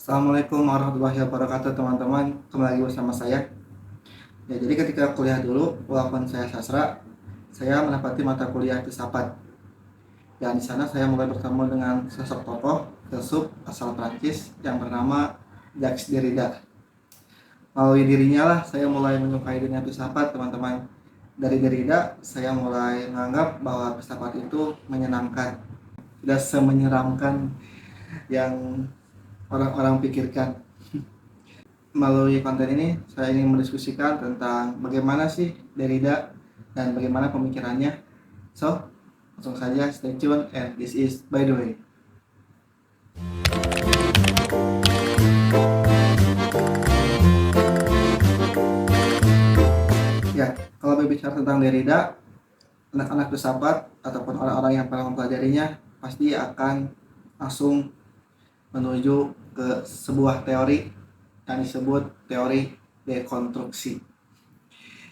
Assalamualaikum warahmatullahi wabarakatuh teman-teman. Kembali lagi bersama saya. Ya, jadi ketika kuliah dulu, walaupun saya sastra, saya mendapati mata kuliah filsafat. Dan di sana saya mulai bertemu dengan sosok tokoh filsuf asal Prancis yang bernama Jacques Derrida. Melalui dirinya lah saya mulai menyukai dunia filsafat, teman-teman. Dari Derrida, saya mulai menganggap bahwa filsafat itu menyenangkan, tidak semenyeramkan yang orang-orang pikirkan. Melalui konten ini saya ingin mendiskusikan tentang bagaimana sih Derrida dan bagaimana pemikirannya. So, langsung saja stay tune and this is By the Way. Ya, kalau berbicara tentang Derrida, anak-anak filsafat ataupun orang-orang yang pernah mempelajarinya pasti akan langsung menuju ke sebuah teori yang disebut teori dekonstruksi.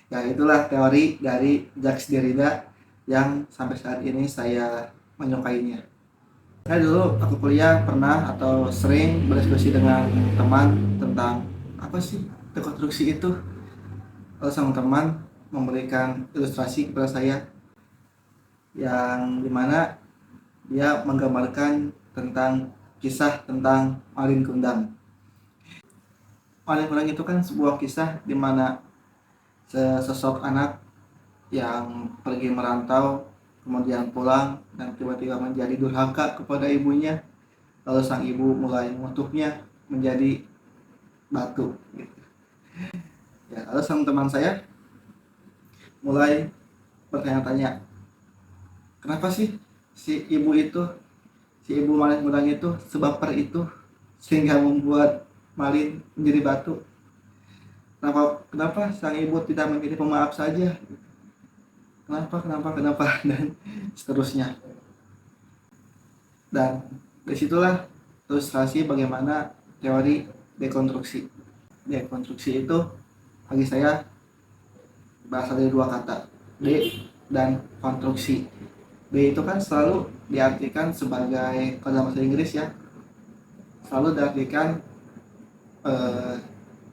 Ya, itulah teori dari Jacques Derrida yang sampai saat ini saya menyukainya. Saya dulu waktu kuliah pernah atau sering berdiskusi dengan teman tentang apa sih dekonstruksi itu. Lalu sang teman memberikan ilustrasi kepada saya yang dimana dia menggambarkan tentang kisah tentang Malin Kundang. Malin Kundang itu kan sebuah kisah di mana sesosok anak yang pergi merantau kemudian pulang dan tiba-tiba menjadi durhaka kepada ibunya, lalu sang ibu mulai mengutuknya menjadi batu gitu. Ya, lalu sang teman saya mulai bertanya-tanya, kenapa sih si ibu Malin Kundang itu sebaper itu sehingga membuat Malin menjadi batu? Kenapa sang ibu tidak menjadi pemaaf saja? Kenapa dan seterusnya. Dan disitulah ilustrasi bagaimana teori dekonstruksi. Dekonstruksi itu bagi saya berasal dari dua kata, de dan konstruksi. De itu kan selalu diartikan sebagai, kalau dalam bahasa Inggris ya, selalu diartikan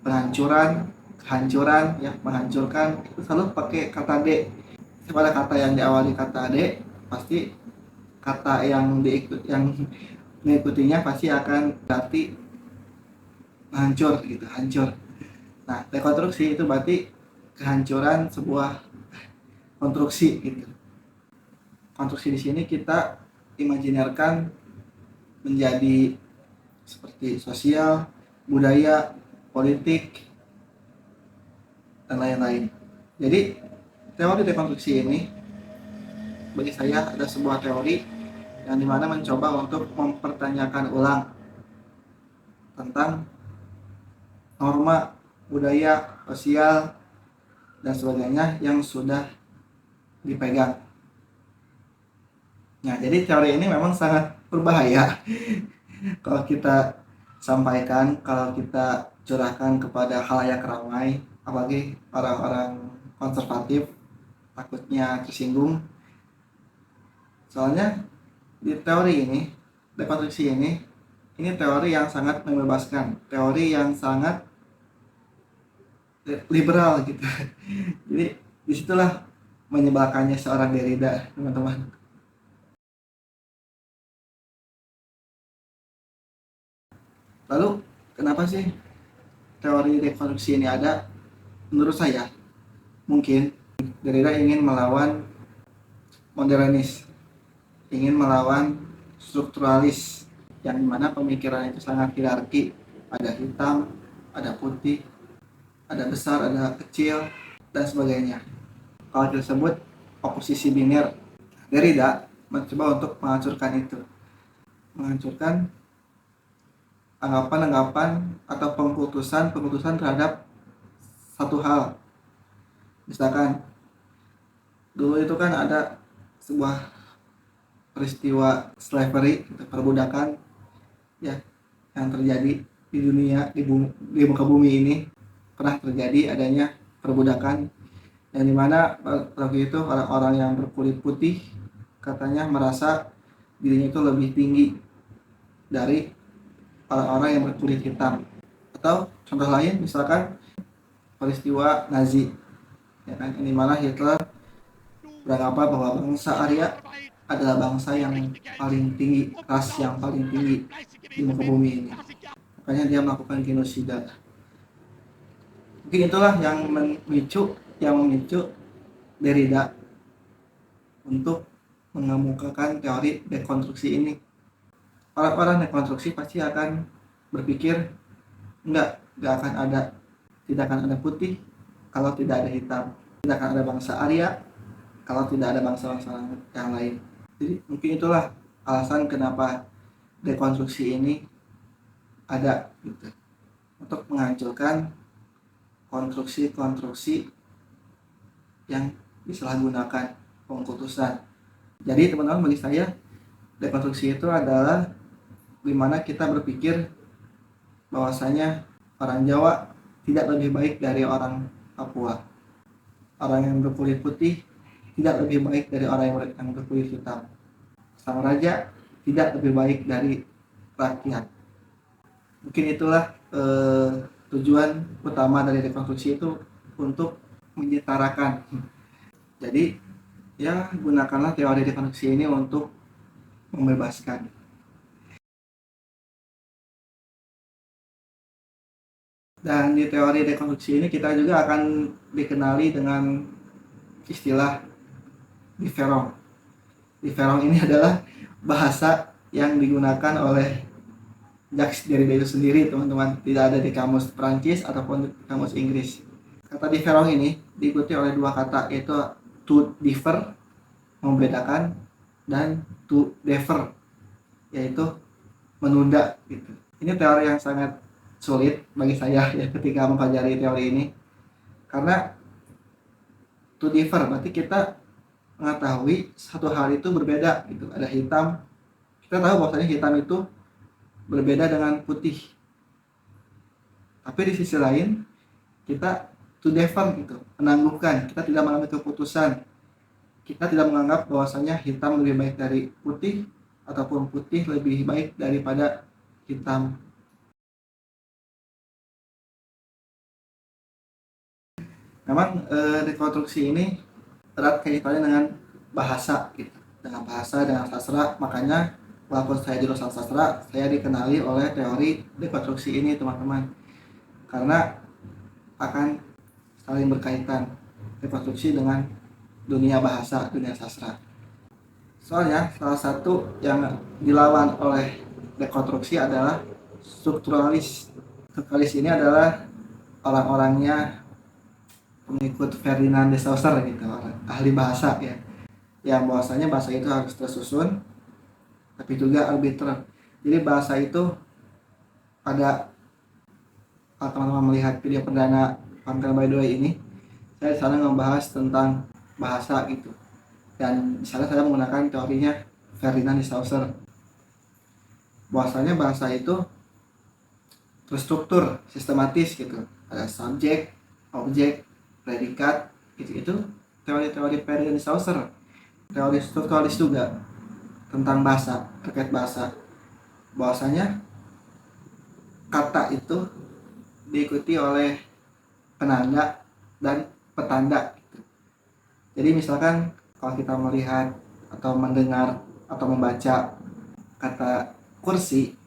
penghancuran, kehancuran, ya, menghancurkan, itu selalu pakai kata de. Pada kata yang diawali kata D, pasti kata yang mengikutinya pasti akan berarti hancur gitu, hancur. Nah, dekonstruksi itu berarti kehancuran sebuah konstruksi gitu. Konstruksi di sini kita imajinarkan menjadi seperti sosial, budaya, politik, dan lain-lain. Jadi teori dekonstruksi ini bagi saya ada sebuah teori yang dimana mencoba untuk mempertanyakan ulang tentang norma, budaya, sosial, dan sebagainya yang sudah dipegang. Nah, jadi teori ini memang sangat berbahaya kalau kita sampaikan, kalau kita curahkan kepada khalayak ramai, apalagi orang-orang konservatif, takutnya tersinggung. Soalnya di teori ini, dekonstruksi ini teori yang sangat membebaskan, teori yang sangat liberal gitu. Jadi disitulah menyebalkannya seorang Derrida, teman-teman. Lalu kenapa sih teori dekonstruksi ini ada? Menurut saya mungkin Derrida ingin melawan modernis, ingin melawan strukturalis, yang dimana pemikiran itu sangat hierarki, ada hitam, ada putih, ada besar, ada kecil, dan sebagainya. Kalau kita sebut oposisi biner, Derrida mencoba untuk menghancurkan itu, menghancurkan anggapan-anggapan atau pengkultusan terhadap satu hal. Misalkan dulu itu kan ada sebuah peristiwa slavery, perbudakan, ya, yang terjadi di dunia, di muka bumi ini pernah terjadi adanya perbudakan, yang dimana waktu itu orang-orang yang berkulit putih katanya merasa dirinya itu lebih tinggi dari orang-orang yang berkulit hitam. Atau contoh lain misalkan peristiwa Nazi, ya kan, ini mana Hitler beranggapan bahwa bangsa Arya adalah bangsa yang paling tinggi, ras yang paling tinggi di muka bumi ini. Makanya dia melakukan genosida. Mungkin itulah yang memicu Derrida untuk mengemukakan teori dekonstruksi ini. Orang-orang dekonstruksi pasti akan berpikir tidak akan ada putih kalau tidak ada hitam, tidak akan ada bangsa Arya kalau tidak ada bangsa-bangsa yang lain. Jadi mungkin itulah alasan kenapa dekonstruksi ini ada gitu, untuk menghancurkan konstruksi-konstruksi yang disalahgunakan pengkultusan. Jadi teman-teman, bagi saya dekonstruksi itu adalah dimana kita berpikir bahwasanya orang Jawa tidak lebih baik dari orang Papua, orang yang berkulit putih tidak lebih baik dari orang yang berkulit hitam, sang raja tidak lebih baik dari rakyat. Mungkin itulah tujuan utama dari dekonstruksi itu, untuk menyetarakan. Jadi ya, gunakanlah teori dekonstruksi ini untuk membebaskan. Dan di teori dekonstruksi ini kita juga akan dikenali dengan istilah diferong. Diferong ini adalah bahasa yang digunakan oleh Jacques Derrida itu sendiri, teman-teman. Tidak ada di kamus Perancis ataupun di kamus Inggris. Kata diferong ini diikuti oleh dua kata, yaitu to differ, membedakan, dan to defer, yaitu menunda gitu. Ini teori yang sangat sulit bagi saya ya ketika mempelajari teori ini, karena to differ berarti kita mengetahui satu hal itu berbeda gitu. Ada hitam, kita tahu bahwasanya hitam itu berbeda dengan putih, tapi di sisi lain kita to defer gitu, menangguhkan, kita tidak mengambil keputusan, kita tidak menganggap bahwasanya hitam lebih baik dari putih ataupun putih lebih baik daripada hitam. Memang rekonstruksi ini erat kaitannya dengan bahasa gitu, dengan bahasa, dengan sastra. Makanya walaupun saya jurusan sastra, saya dikenali oleh teori dekonstruksi ini, teman-teman, karena akan saling berkaitan rekonstruksi dengan dunia bahasa, dunia sastra. Soalnya salah satu yang dilawan oleh dekonstruksi adalah strukturalis. Strukturalis ini adalah orang-orangnya pengikut Ferdinand de Saussure gitu, ahli bahasa ya, yang bahwasanya bahasa itu harus tersusun tapi juga arbiter. Jadi bahasa itu ada, kalau teman-teman melihat video perdana Pampel by the way ini, saya di sana membahas tentang bahasa gitu, dan di sana saya menggunakan teorinya Ferdinand de Saussure, bahwasanya bahasa itu terstruktur, sistematis gitu, ada subjek, objek, predikat, itu teori-teori Ferdinand de Saussure. Teori strukturalis juga tentang bahasa, terkait bahasa, bahwasanya kata itu diikuti oleh penanda dan petanda gitu. Jadi misalkan kalau kita melihat atau mendengar atau membaca kata kursi,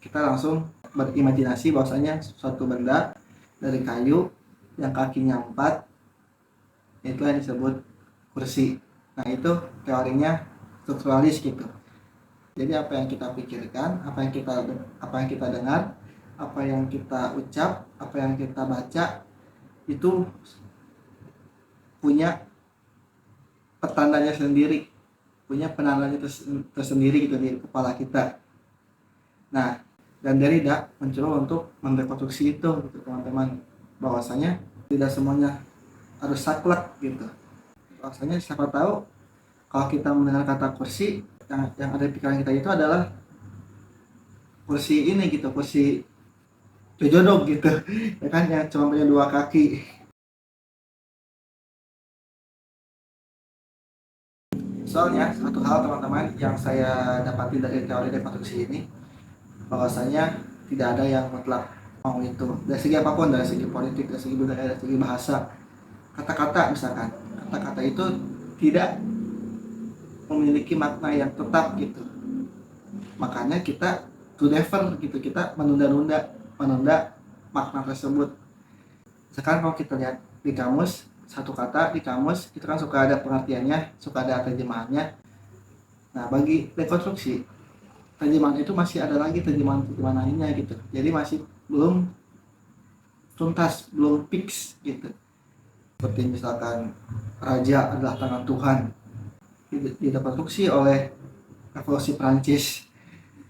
kita langsung berimajinasi bahwasanya suatu benda dari kayu yang kakinya 4, itu yang disebut kursi. Nah, itu teorinya strukturalis gitu. Jadi apa yang kita pikirkan, apa yang kita dengar, apa yang kita ucap, apa yang kita baca, itu punya petandanya sendiri, punya penandanya tersendiri gitu di kepala kita. Nah, dan Derrida mencoba untuk mendekonstruksi itu gitu, teman-teman, bahwasanya tidak semuanya harus saklek gitu. Bahwasanya siapa tahu kalau kita mendengar kata kursi, yang ada di pikiran kita itu adalah kursi ini gitu, kursi jodoh gitu ya kan, yang cuma punya 2 kaki. Soalnya satu hal, teman-teman, yang saya dapati dari teori dekonstruksi ini, bahwasanya tidak ada yang mutlak mau itu dari segi apapun, dari segi politik, dari segi budaya, dari segi bahasa. Kata-kata misalkan, kata-kata itu tidak memiliki makna yang tetap gitu, makanya kita to defer gitu, kita menunda makna tersebut. Sekarang kalau kita lihat di kamus, satu kata di kamus itu kan suka ada pengertiannya, suka ada terjemahannya. Nah bagi rekonstruksi, terjemahan itu masih ada lagi terjemahan lainnya gitu, jadi masih belum tuntas, belum fix gitu. Seperti misalkan raja adalah tangan Tuhan, direkonstruksi oleh revolusi Prancis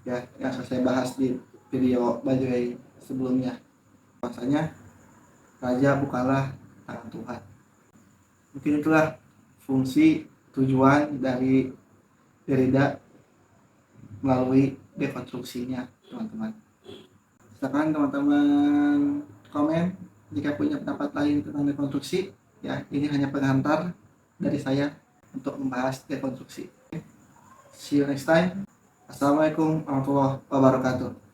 ya, yang saya bahas di video Bajai sebelumnya. Bahasanya raja bukanlah tangan Tuhan. Mungkin itulah fungsi tujuan dari Derrida melalui dekonstruksinya, teman-teman. Silakan teman-teman komen jika punya pendapat lain tentang dekonstruksi. Ya, ini hanya pengantar dari saya untuk membahas dekonstruksi. See you next time. Assalamualaikum warahmatullahi wabarakatuh.